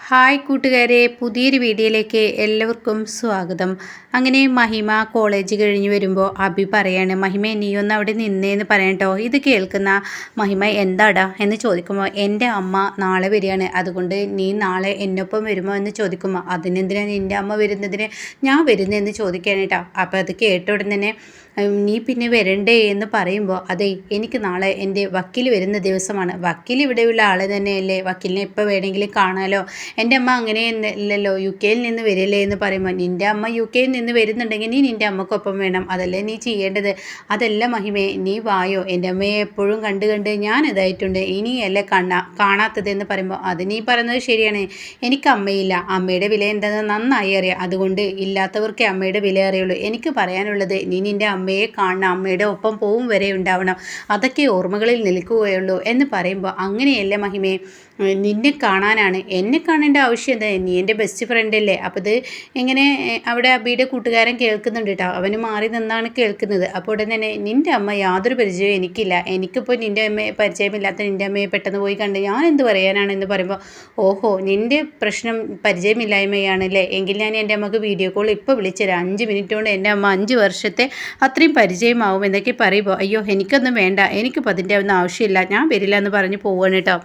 Hi കൂട്ടുകാരെ, പുതിയൊരു വീഡിയോയിലേക്ക് എല്ലാവർക്കും സ്വാഗതം. അങ്ങനെ മഹിമ കോളേജ് കഴിഞ്ഞ് വരുമ്പോൾ അഭി പറയാണ്, മഹിമ നീയൊന്ന് അവിടെ നിന്നേന്ന് പറയട്ടോ. ഇത് കേൾക്കുന്ന മഹിമ എന്താടാ എന്ന് ചോദിക്കുമ്പോൾ, എൻ്റെ അമ്മ നാളെ വരികയാണ്, അതുകൊണ്ട് നീ നാളെ എന്നൊപ്പം വരുമോ എന്ന് ചോദിക്കുമ്പോൾ, അതിനെന്തിനാണ് നിൻ്റെ അമ്മ വരുന്നതിന് ഞാൻ വരുന്നതെന്ന് ചോദിക്കാനേട്ടാ. അപ്പോൾ അത് കേട്ട ഉടൻ തന്നെ നീ പിന്നെ വരണ്ടേ എന്ന് പറയുമ്പോൾ, അതെ എനിക്ക് നാളെ എൻ്റെ വക്കീൽ വരുന്ന ദിവസമാണ്. വക്കീൽ ഇവിടെയുള്ള ആൾ തന്നെയല്ലേ, വക്കീലിനെ എപ്പോൾ വേണമെങ്കിലും കാണാമല്ലോ. എൻ്റെ അമ്മ അങ്ങനെയല്ലല്ലോ, യു കെയിൽ നിന്ന് വരില്ലേ എന്ന് പറയുമ്പോൾ, നിൻ്റെ അമ്മ യു കെയിൽ നിന്ന് വരുന്നുണ്ടെങ്കിൽ നീ നിൻ്റെ അമ്മക്കൊപ്പം വേണം, അതല്ലേ നീ ചെയ്യേണ്ടത്. അതല്ല മഹിമേ, നീ വായോ, എൻ്റെ അമ്മയെ എപ്പോഴും കണ്ട് ഞാൻ ഇതായിട്ടുണ്ട്, ഇനിയല്ലേ കാണാത്തതെന്ന് പറയുമ്പോൾ, അത് നീ പറയുന്നത് ശരിയാണ്, എനിക്ക് അമ്മയില്ല, അമ്മയുടെ വില എന്താണെന്ന് നന്നായി അറിയാം, അതുകൊണ്ട് ഇല്ലാത്തവർക്ക് അമ്മയുടെ വില അറിയുള്ളൂ. എനിക്ക് പറയാനുള്ളത്, നീ നിൻ്റെ അമ്മയെ കാണണം, അമ്മയുടെ ഒപ്പം പോവും വരെ ഉണ്ടാവണം, അതൊക്കെ ഓർമ്മകളിൽ നിൽക്കുകയുള്ളൂ എന്ന് പറയുമ്പോൾ, അങ്ങനെയല്ല മഹിമേ, നിന്നെ കാണാനാണ്, എന്നെ കാണേണ്ട ആവശ്യം എന്താ, നീ എൻ്റെ ബെസ്റ്റ് ഫ്രണ്ട് അല്ലേ. അപ്പോൾ ഇത് ഇങ്ങനെ അവിടെ അബിയുടെ കൂട്ടുകാരൻ കേൾക്കുന്നുണ്ട് കേട്ടോ, അവന് മാറി നിന്നാണ് കേൾക്കുന്നത്. അപ്പോൾ ഉടൻ തന്നെ, നിൻ്റെ അമ്മ യാതൊരു പരിചയവും എനിക്കില്ല, എനിക്കിപ്പോൾ നിൻ്റെ അമ്മയെ പരിചയമില്ലാത്ത നിൻ്റെ അമ്മയെ പെട്ടെന്ന് പോയി കണ്ട് ഞാൻ എന്ത് പറയാനാണെന്ന് പറയുമ്പോൾ, ഓഹോ നിൻ്റെ പ്രശ്നം പരിചയമില്ലായ്മയാണല്ലേ, എങ്കിൽ ഞാൻ എൻ്റെ അമ്മക്ക് വീഡിയോ കോൾ ഇപ്പോൾ വിളിച്ചുതരാം, 5 മിനിറ്റ് കൊണ്ട് എൻ്റെ അമ്മ 5 വർഷത്തെ അത്രയും പരിചയമാവും എന്നൊക്കെ പറയുമ്പോൾ, അയ്യോ എനിക്കൊന്നും വേണ്ട, എനിക്കിപ്പോൾ അതിൻ്റെ ഒന്നും ആവശ്യമില്ല, ഞാൻ വരില്ല എന്ന് പറഞ്ഞ് പോവുകയാണ് കേട്ടോ.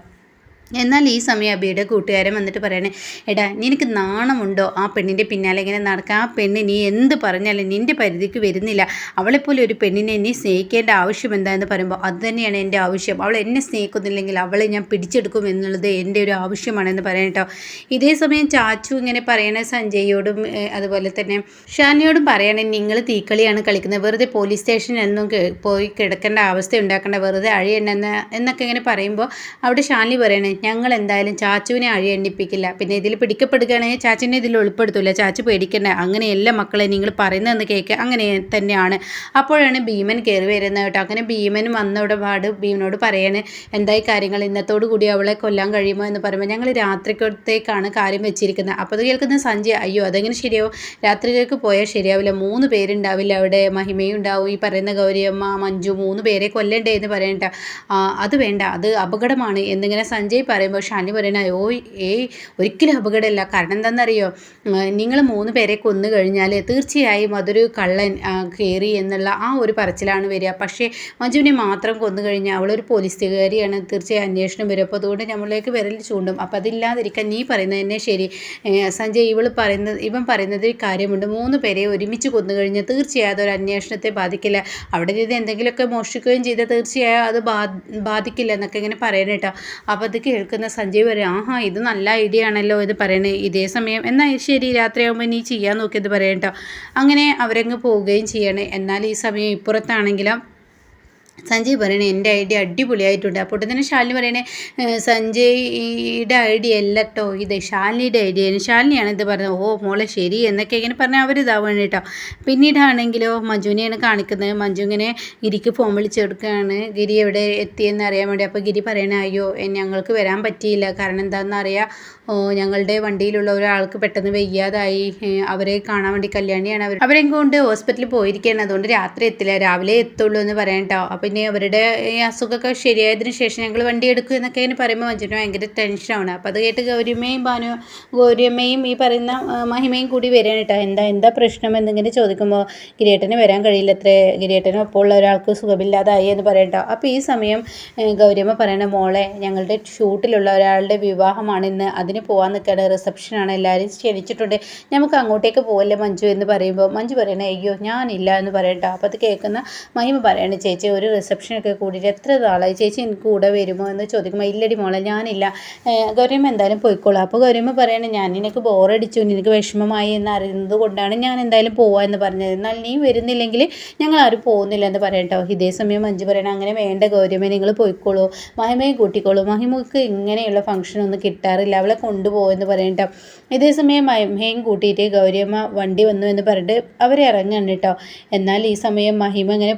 എന്നാൽ ഈ സമയം അബിയുടെ കൂട്ടുകാരൻ വന്നിട്ട് പറയണേ, എടാ നിനക്ക് നാണമുണ്ടോ ആ പെണ്ണിൻ്റെ പിന്നാലെ ഇങ്ങനെ നടക്കുക, ആ പെണ്ണ് നീ എന്ത് പറഞ്ഞാലും നിൻ്റെ പരിധിക്ക് വരുന്നില്ല, അവളെപ്പോലെ ഒരു പെണ്ണിനെ നീ സ്നേഹിക്കേണ്ട ആവശ്യം എന്താണെന്ന് പറയുമ്പോൾ, അത് തന്നെയാണ് എൻ്റെ ആവശ്യം, അവൾ എന്നെ സ്നേഹിക്കുന്നില്ലെങ്കിൽ അവളെ ഞാൻ പിടിച്ചെടുക്കും എന്നുള്ളത് എൻ്റെ ഒരു ആവശ്യമാണെന്ന് പറയാം കേട്ടോ. ഇതേ സമയം ചാച്ചു ഇങ്ങനെ പറയണ സഞ്ജയോടും അതുപോലെ തന്നെ ഷാനിയോടും പറയണേ, നിങ്ങൾ തീക്കളിയാണ് കളിക്കുന്നത്, വെറുതെ പോലീസ് സ്റ്റേഷനിലൊന്നും പോയി കിടക്കേണ്ട അവസ്ഥ ഉണ്ടാക്കേണ്ട, വെറുതെ അഴിയണ്ടെന്ന് എന്നൊക്കെ ഇങ്ങനെ പറയുമ്പോൾ അവിടെ ഷാനി പറയണേ, ഞങ്ങൾ എന്തായാലും ചാച്ചുവിനെ എണ്ണിപ്പിക്കില്ല, പിന്നെ ഇതിൽ പിടിക്കപ്പെടുകയാണെങ്കിൽ ചാച്ചുവിനെ ഇതിൽ ഉൾപ്പെടുത്തില്ല, ചാച്ചു പേടിക്കണ്ട, അങ്ങനെയല്ല മക്കളെ നിങ്ങൾ പറയുന്നതെന്ന് കേൾക്കുക, അങ്ങനെ തന്നെയാണ്. അപ്പോഴാണ് ഭീമൻ കയറി വരുന്നത് കേട്ടോ. അങ്ങനെ ഭീമൻ വന്നവിടെ ഭീമനോട് പറയാണ്, എന്തായി കാര്യങ്ങൾ, ഇന്നത്തോടു കൂടി അവളെ കൊല്ലാൻ കഴിയുമോ എന്ന് പറയുമ്പോൾ, ഞങ്ങൾ രാത്രിക്കത്തേക്കാണ് കാര്യം വെച്ചിരിക്കുന്നത്. അപ്പോൾ അത് കേൾക്കുന്ന സഞ്ജയ്, അയ്യോ അതെങ്ങനെ ശരിയാവും, രാത്രിയിലേക്ക് പോയാൽ ശരിയാവില്ല, 3 പേരുണ്ടാവില്ല അവിടെ, മഹിമയും ഉണ്ടാവും, ഈ പറയുന്ന ഗൗരിയമ്മ മഞ്ജു, 3 പേരെ കൊല്ലണ്ടേ എന്ന് പറയണ്ട. അത് വേണ്ട, അത് അപകടമാണ് എന്നിങ്ങനെ സഞ്ജയ് പറയുമ്പോൾ ഷാനി പറയണ, ഒരിക്കലും അപകടമല്ല, കാരണം എന്താണെന്നറിയോ, നിങ്ങൾ 3 പേരെ കൊന്നു കഴിഞ്ഞാൽ തീർച്ചയായും അതൊരു കള്ളൻ കയറി എന്നുള്ള ആ ഒരു പറച്ചിലാണ് വരിക. പക്ഷേ മഞ്ജുവിനെ മാത്രം കൊന്നു കഴിഞ്ഞാൽ അവളൊരു പോലീസുകാരിയാണ്, തീർച്ചയായും അന്വേഷണം വരും, അപ്പോൾ അതുകൊണ്ട് നമ്മളിലേക്ക് വിരൽ ചൂണ്ടും, അപ്പോൾ അതില്ലാതിരിക്കാൻ നീ പറയുന്നത് തന്നെ ശരി. സഞ്ജയ് ഇവൻ പറയുന്നത് കാര്യമുണ്ട്, 3 പേരെ ഒരുമിച്ച് കൊന്നു കഴിഞ്ഞാൽ തീർച്ചയായും അതൊരു അന്വേഷണത്തെ ബാധിക്കില്ല, അവിടെ ചെയ്ത് എന്തെങ്കിലുമൊക്കെ മോഷ്ടിക്കുകയും ചെയ്താൽ തീർച്ചയായും അത് ബാധിക്കില്ല എന്നൊക്കെ ഇങ്ങനെ പറയണ കേട്ടോ. അപ്പോൾ അത് കേൾക്കുന്ന സഞ്ജയ് പറയും, ആഹാ ഇത് നല്ല ഐഡിയ ആണല്ലോ എന്ന് പറയണേ. ഇതേ സമയം എന്നാൽ ശരി രാത്രിയാകുമ്പോൾ നീ ചെയ്യാൻ നോക്കിയത് പറയാം കേട്ടോ. അങ്ങനെ അവരങ്ങ് പോവുകയും ചെയ്യണേ. എന്നാൽ ഈ സമയം ഇപ്പുറത്താണെങ്കിലും സഞ്ജയ് പറയണേ, എൻ്റെ ഐഡിയ അടിപൊളിയായിട്ടുണ്ട്. അപ്പോൾ തന്നെ ശാലിനി പറയണേ, സഞ്ജയുടെ ഐഡിയ അല്ല കേട്ടോ, ഇത് ശാലിനിയുടെ ഐഡിയയാണ്, ശാലിനിയാണ് ഇത് പറഞ്ഞത്. ഓ മോളെ ശരി എന്നൊക്കെ ഇങ്ങനെ പറഞ്ഞാൽ അവരിതാവാണ് കേട്ടോ. പിന്നീടാണെങ്കിലോ മഞ്ജുവിനെയാണ് കാണിക്കുന്നത്. മഞ്ജു ഇങ്ങനെ ഗിരിക്ക് ഫോൺ വിളിച്ചെടുക്കുകയാണ്, ഗിരി എവിടെ എത്തിയെന്ന് അറിയാൻ വേണ്ടി. അപ്പോൾ ഗിരി പറയണേ, അയ്യോ ഞങ്ങൾക്ക് വരാൻ പറ്റിയില്ല, കാരണം എന്താണെന്ന് അറിയാം, ഞങ്ങളുടെ വണ്ടിയിലുള്ള ഒരാൾക്ക് പെട്ടെന്ന് വയ്യാതായി, അവരെ കാണാൻ വേണ്ടി കല്യാണിയാണ് അവരെ കൊണ്ട് ഹോസ്പിറ്റലിൽ പോയിരിക്കുകയാണ്, അതുകൊണ്ട് രാത്രി എത്തില്ല, രാവിലെ എത്തുള്ളൂ എന്ന് പറയാം കേട്ടോ. പിന്നെ അവരുടെ ഈ അസുഖമൊക്കെ ശരിയായതിനു ശേഷം ഞങ്ങൾ വണ്ടി എടുക്കും എന്നൊക്കെ ഇങ്ങനെ പറയുമ്പോൾ മഞ്ജുവിന് ഭയങ്കര ടെൻഷനാണ്. അപ്പോൾ അത് കേട്ട് ഗൗരിയമ്മയും ഈ പറയുന്ന മഹിമയും കൂടി വരികയാണ് കേട്ടോ. എന്താ പ്രശ്നം എന്നിങ്ങനെ ചോദിക്കുമ്പോൾ, ഗിരിയേട്ടന് വരാൻ കഴിയില്ല അത്രേ, ഗിരിയേട്ടനും ഒപ്പം ഉള്ള ഒരാൾക്ക് സുഖമില്ലാതായി എന്ന് പറയാം കേട്ടോ. അപ്പോൾ ഈ സമയം ഗൗരിയമ്മ പറയണ, മോളെ ഞങ്ങളുടെ ഷൂട്ടിലുള്ള ഒരാളുടെ വിവാഹമാണ് ഇന്ന്, അതിന് പോകാൻ നിൽക്കുകയാണ്, റിസപ്ഷനാണ്, എല്ലാവരും ക്ഷണിച്ചിട്ടുണ്ട്, നമുക്ക് അങ്ങോട്ടേക്ക് പോകല്ലേ മഞ്ജു എന്ന് പറയുമ്പോൾ മഞ്ജു പറയണേ, അയ്യോ ഞാനില്ല എന്ന് പറയട്ടോ. അപ്പോൾ അത് കേൾക്കുന്ന മഹിമ പറയണേ, ചേച്ചി ഒരു റിസപ്ഷനൊക്കെ കൂടിയിട്ട് എത്ര നാളായി, ചേച്ചി എനിക്ക് കൂടെ വരുമോ എന്ന് ചോദിക്കുമ്പോൾ, ഇല്ലടി മോളെ ഞാനില്ല, ഗൗരിയമ്മ എന്തായാലും പോയിക്കോളാം. അപ്പോൾ ഗൗരിയമ്മ പറയണേ, ഞാൻ നിനക്ക് ബോറടിച്ചു, നിനക്ക് വിഷമമായി എന്ന് അറിയുന്നത് കൊണ്ടാണ് ഞാൻ എന്തായാലും പോവാ എന്ന് പറഞ്ഞത്, എന്നാൽ നീ വരുന്നില്ലെങ്കിൽ ഞങ്ങൾ ആരും പോകുന്നില്ല എന്ന് പറയട്ടോ. ഇതേ സമയം മഞ്ജു പറയണേ, അങ്ങനെ വേണ്ട ഗൗരിയമ്മ, നിങ്ങൾ പോയിക്കോളൂ, മഹിമയെ കൂട്ടിക്കോളൂ, മഹിമക്ക് ഇങ്ങനെയുള്ള ഫംഗ്ഷനൊന്നും കിട്ടാറില്ല, അവളെ കൊണ്ടുപോകുമെന്ന് പറയട്ടോ. ഇതേ സമയം മഹിമയും കൂട്ടിയിട്ട് ഗൗരിയമ്മ വണ്ടി വന്നു എന്ന് പറഞ്ഞിട്ട് അവരെ ഇറങ്ങുകയാണ് കേട്ടോ. എന്നാൽ ഈ സമയം മഹിമ ഇങ്ങനെ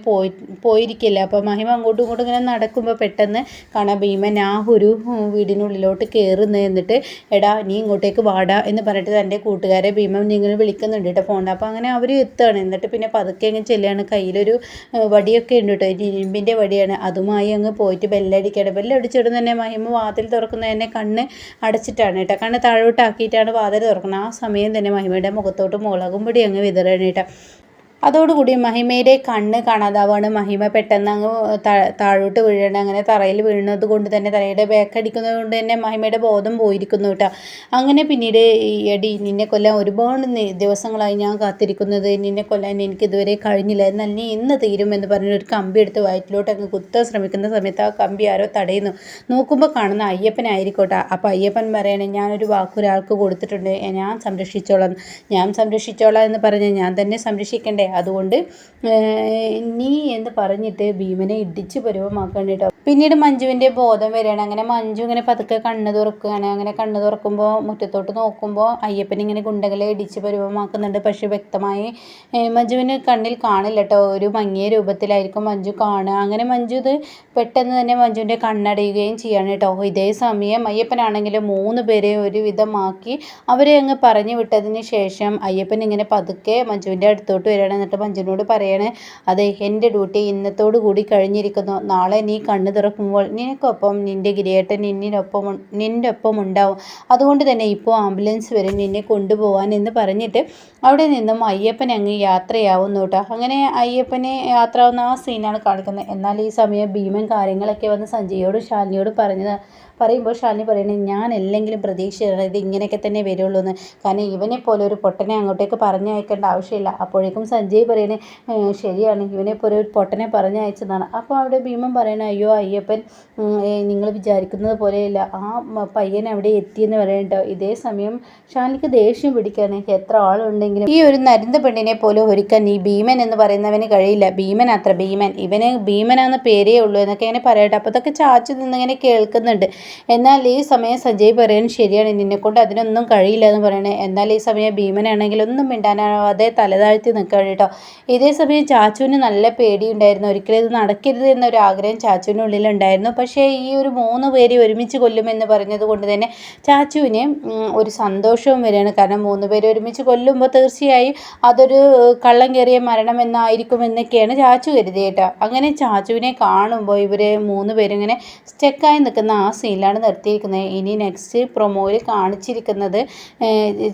പോയിരിക്കില്ല, അപ്പോൾ മഹിമ അങ്ങോട്ടും ഇങ്ങോട്ടും ഇങ്ങനെ നടക്കുമ്പോൾ പെട്ടെന്ന് കാണാം ഭീമൻ ആ ഒരു വീടിനുള്ളിലോട്ട് കയറുന്നു. എന്നിട്ട് എടാ നീ ഇങ്ങോട്ടേക്ക് വാടാ എന്ന് പറഞ്ഞിട്ട് തൻ്റെ കൂട്ടുകാരെ ഭീമൻ നിങ്ങൾ വിളിക്കുന്നുണ്ട് കേട്ടോ ഫോണിൽ. അപ്പോൾ അങ്ങനെ അവർ എത്തുകയാണ്. എന്നിട്ട് പിന്നെ പതുക്കെ അങ്ങ് ചെല്ലുകയാണ്. കയ്യിലൊരു വടിയൊക്കെ ഉണ്ട് കേട്ടോ, ഇരുമ്പിൻ്റെ വടിയാണ്. അതുമായി അങ്ങ് പോയിട്ട് ബെല്ലടിക്കുകയാണ്. ബെല്ലടിച്ചിടുന്ന തന്നെ മഹിമ വാതിൽ തുറക്കുന്ന തന്നെ കണ്ണ് അടച്ചിട്ടാണ് കേട്ടോ, കണ്ണ് താഴോട്ടാക്കിയിട്ടാണ് വാതിൽ തുറക്കുന്നത്. ആ സമയം തന്നെ മഹിമയുടെ മുഖത്തോട്ട് മുളകും പൊടി അങ്ങ് വിതറുകയാണ് കേട്ടോ. അതോടുകൂടി മഹിമയുടെ കണ്ണ് കാണാതാവാണ്. മഹിമ പെട്ടെന്ന് അങ്ങ് താഴോട്ട് വീഴണം. അങ്ങനെ തറയിൽ വീഴുന്നത് കൊണ്ട് തന്നെ തലയുടെ ബാക്കടിക്കുന്നത് കൊണ്ട് തന്നെ മഹിമയുടെ ബോധം പോയിരിക്കുന്നു കേട്ടോ. അങ്ങനെ പിന്നീട് എടി നിന്നെ കൊല്ലാൻ ഒരുപാട് ദിവസങ്ങളായി ഞാൻ കാത്തിരിക്കുന്നത്, നിന്നെ കൊല്ലാൻ എനിക്ക് ഇതുവരെ കഴിഞ്ഞില്ല, എന്നാൽ നീ ഇന്ന് തീരുമെന്ന് പറഞ്ഞൊരു കമ്പി എടുത്ത് വയറ്റിലോട്ട് അങ്ങ് കുത്താൻ ശ്രമിക്കുന്ന സമയത്ത് ആ കമ്പി ആരോ തടയുന്നു. നോക്കുമ്പോൾ കാണുന്ന അയ്യപ്പനായിരിക്കോട്ടെ. അപ്പോൾ അയ്യപ്പൻ പറയണേ ഞാനൊരു വാക്കൊരാൾക്ക് കൊടുത്തിട്ടുണ്ട്, ഞാൻ സംരക്ഷിച്ചോളാം എന്ന് പറഞ്ഞ് ഞാൻ തന്നെ സംരക്ഷിക്കണ്ടേ, അതുകൊണ്ട് നീ എന്ന് പറഞ്ഞിട്ട് ഭീമനെ ഇടിച്ച് പരുവമാക്കാൻ കേട്ടോ. പിന്നീട് മഞ്ജുവിൻ്റെ ബോധം വരികയാണ്. അങ്ങനെ മഞ്ജു ഇങ്ങനെ പതുക്കെ കണ്ണ് തുറക്കുകയാണ്. അങ്ങനെ കണ്ണ് തുറക്കുമ്പോൾ മുറ്റത്തോട്ട് നോക്കുമ്പോൾ അയ്യപ്പൻ ഇങ്ങനെ ഗുണ്ടകളെ ഇടിച്ച് പരുവമാക്കുന്നുണ്ട്. പക്ഷേ വ്യക്തമായി മഞ്ജുവിന് കണ്ണിൽ കാണില്ല കേട്ടോ, ഒരു മങ്ങിയ രൂപത്തിലായിരിക്കും മഞ്ജു കാണുക. അങ്ങനെ മഞ്ജു ഇത് പെട്ടെന്ന് തന്നെ മഞ്ജുവിൻ്റെ കണ്ണടയുകയും ചെയ്യാണ് കേട്ടോ. ഇതേ സമയം അയ്യപ്പനാണെങ്കിലും 3 പേരെ ഒരുവിധമാക്കി അവരെ അങ്ങ് പറഞ്ഞു വിട്ടതിന് ശേഷം അയ്യപ്പൻ ഇങ്ങനെ പതുക്കെ മഞ്ജുവിൻ്റെ അടുത്തോട്ട് വരികയാണ്. എന്നിട്ട് മഞ്ജുവിനോട് പറയാണ്, അതെ എൻ്റെ ഡ്യൂട്ടി ഇന്നത്തോടു കൂടി കഴിഞ്ഞിരിക്കുന്നു, നാളെ നീ കണ്ണ് തുറക്കുമ്പോൾ നിനക്കൊപ്പം നിൻ്റെ ഗിരിയേട്ടൻ നിൻ്റെ ഒപ്പം ഉണ്ടാവും, അതുകൊണ്ട് തന്നെ ഇപ്പോൾ ആംബുലൻസ് വരും നിന്നെ കൊണ്ടുപോകാൻ എന്ന് പറഞ്ഞിട്ട് അവിടെ നിന്നും അയ്യപ്പൻ അങ്ങ് യാത്രയാവുന്നു കേട്ടോ. അങ്ങനെ അയ്യപ്പനെ യാത്രയാവുന്ന ആ സീനാണ് കാണിക്കുന്നത്. എന്നാൽ ഈ സമയം ഭീമൻ കാര്യങ്ങളൊക്കെ വന്ന് സഞ്ജയോടും ശാലിനിയോടും പറയുമ്പോൾ ശാലിനി പറയുന്നത് ഞാൻ അല്ലെങ്കിലും പ്രതീക്ഷിച്ചത് ഇത് ഇങ്ങനെയൊക്കെ തന്നെ വരുള്ളൂ എന്ന്, കാരണം ഇവനെ പോലെ ഒരു പൊട്ടനെ അങ്ങോട്ടേക്ക് പറഞ്ഞയക്കേണ്ട ആവശ്യമില്ല. അപ്പോഴേക്കും സഞ്ജയ് പറയണേ ശരിയാണ്, ഇവനെ പോലെ ഒരു പൊട്ടനെ പറഞ്ഞയച്ചതാണ്. അപ്പോൾ അവിടെ ഭീമൻ പറയണേ അയ്യോ അയ്യപ്പൻ നിങ്ങൾ വിചാരിക്കുന്നത് പോലെയല്ല, ആ പയ്യൻ അവിടെ എത്തിയെന്ന് പറയട്ടോ. ഇതേ സമയം ശാലിനിക്ക് ദേഷ്യം പിടിക്കുകയാണ്. എത്ര ആളുണ്ടെങ്കിലും ഈ ഒരു നരുന്ന പെണ്ണിനെ പോലെ ഒരുക്കാൻ ഈ ഭീമൻ എന്ന് പറയുന്നവന് കഴിയില്ല. ഇവന് ഭീമനാന്ന പേരേ ഉള്ളൂ എന്നൊക്കെ ഇങ്ങനെ പറയട്ടെ. അപ്പോൾ അതൊക്കെ ചാച്ചു നിന്നിങ്ങനെ കേൾക്കുന്നുണ്ട്. എന്നാൽ ഈ സമയം സഞ്ജയ് പറയാൻ ശരിയാണ്, നിന്നെക്കൊണ്ട് അതിനൊന്നും കഴിയില്ല എന്ന് പറയണേ. എന്നാൽ ഈ സമയം ഭീമനാണെങ്കിൽ ഒന്നും മിണ്ടാനാവാതെ തലതാഴ്ത്തി നിൽക്കുകയാണ് കേട്ടോ. ഇതേ സമയം ചാച്ചുവിന് നല്ല പേടിയുണ്ടായിരുന്നു. ഒരിക്കലും ഇത് നടക്കരുത് എന്നൊരു ആഗ്രഹം ചാച്ചുവിനുള്ളിലുണ്ടായിരുന്നു. പക്ഷേ ഈ ഒരു 3 പേരെ ഒരുമിച്ച് കൊല്ലുമെന്ന് പറഞ്ഞത് കൊണ്ട് തന്നെ ചാച്ചുവിന് ഒരു സന്തോഷവും വരികയാണ്. കാരണം 3 പേരെ ഒരുമിച്ച് കൊല്ലുമ്പോൾ തീർച്ചയായും അതൊരു കള്ളം കയറിയ മരണം എന്നൊക്കെയാണ് ചാച്ചു കരുതിയത് കേട്ടോ. അങ്ങനെ ചാച്ചുവിനെ കാണുമ്പോൾ ഇവർ 3 പേരും ഇങ്ങനെ സ്റ്റക്കായി നിൽക്കുന്ന ആ സീനിലാണ് നിർത്തിയിരിക്കുന്നത്. ഇനി നെക്സ്റ്റ് പ്രൊമോയിൽ കാണിച്ചിരിക്കുന്നത്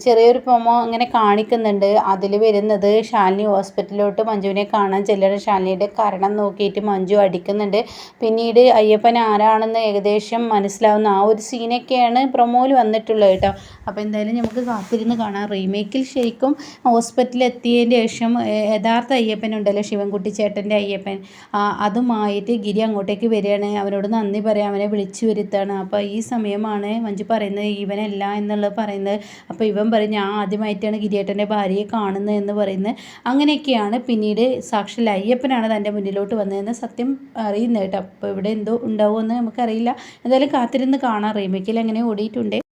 ചെറിയൊരു പ്രൊമോ അങ്ങനെ കാണിക്കുന്നുണ്ട്. അതിൽ വരുന്നത് ശാലിനി ഹോസ്പിറ്റലിലോട്ട് മഞ്ജുവിനെ കാണാൻ ചെല്ലുന്ന ശാലിനിയുടെ കാരണം നോക്കിയിട്ട് മഞ്ജു അടിക്കുന്നുണ്ട്. പിന്നീട് അയ്യപ്പൻ ആരാണെന്ന് ഏകദേശം മനസ്സിലാവുന്ന ആ ഒരു സീനൊക്കെയാണ് പ്രൊമോയിൽ വന്നിട്ടുള്ളത് കേട്ടോ. അപ്പോൾ എന്തായാലും നമുക്ക് കാത്തിരുന്ന് കാണാം. റീമേക്കിൽ ശരിക്കും ഹോസ്പിറ്റലിൽ എത്തിയതിന് ശേഷം യഥാർത്ഥ അയ്യപ്പൻ ഉണ്ടല്ലോ, ശിവൻകുട്ടി ചേട്ടൻ്റെ അയ്യപ്പൻ, അതുമായിട്ട് ഗിരി അങ്ങോട്ടേക്ക് വരികയാണ്. അവനോട് നന്ദി പറയാം, അവനെ വിളിച്ചു വരുത്താണ്. അപ്പോൾ ഈ സമയമാണ് മഞ്ജു പറയുന്നത് ഇവനല്ല എന്നുള്ളത് പറയുന്നത്. അപ്പോൾ ഇവൻ പറയും ഞാൻ ആദ്യമായിട്ടാണ് ഗിരിയേട്ടൻ്റെ ഭാര്യയെ കാണുന്നത് എന്ന് പറയുന്നത്. അങ്ങനെയൊക്കെയാണ് പിന്നീട് സാക്ഷാൽ അയ്യപ്പനാണ് തൻ്റെ മുന്നിലോട്ട് വന്നതെന്ന് സത്യം അറിയുന്നത് കേട്ടോ. അപ്പോൾ ഇവിടെ എന്തോ ഉണ്ടാവുമെന്ന് നമുക്കറിയില്ല. എന്തായാലും കാത്തിരുന്ന് കാണാം. റീമേക്കിൽ അങ്ങനെ ഓടിയിട്ടുണ്ട്.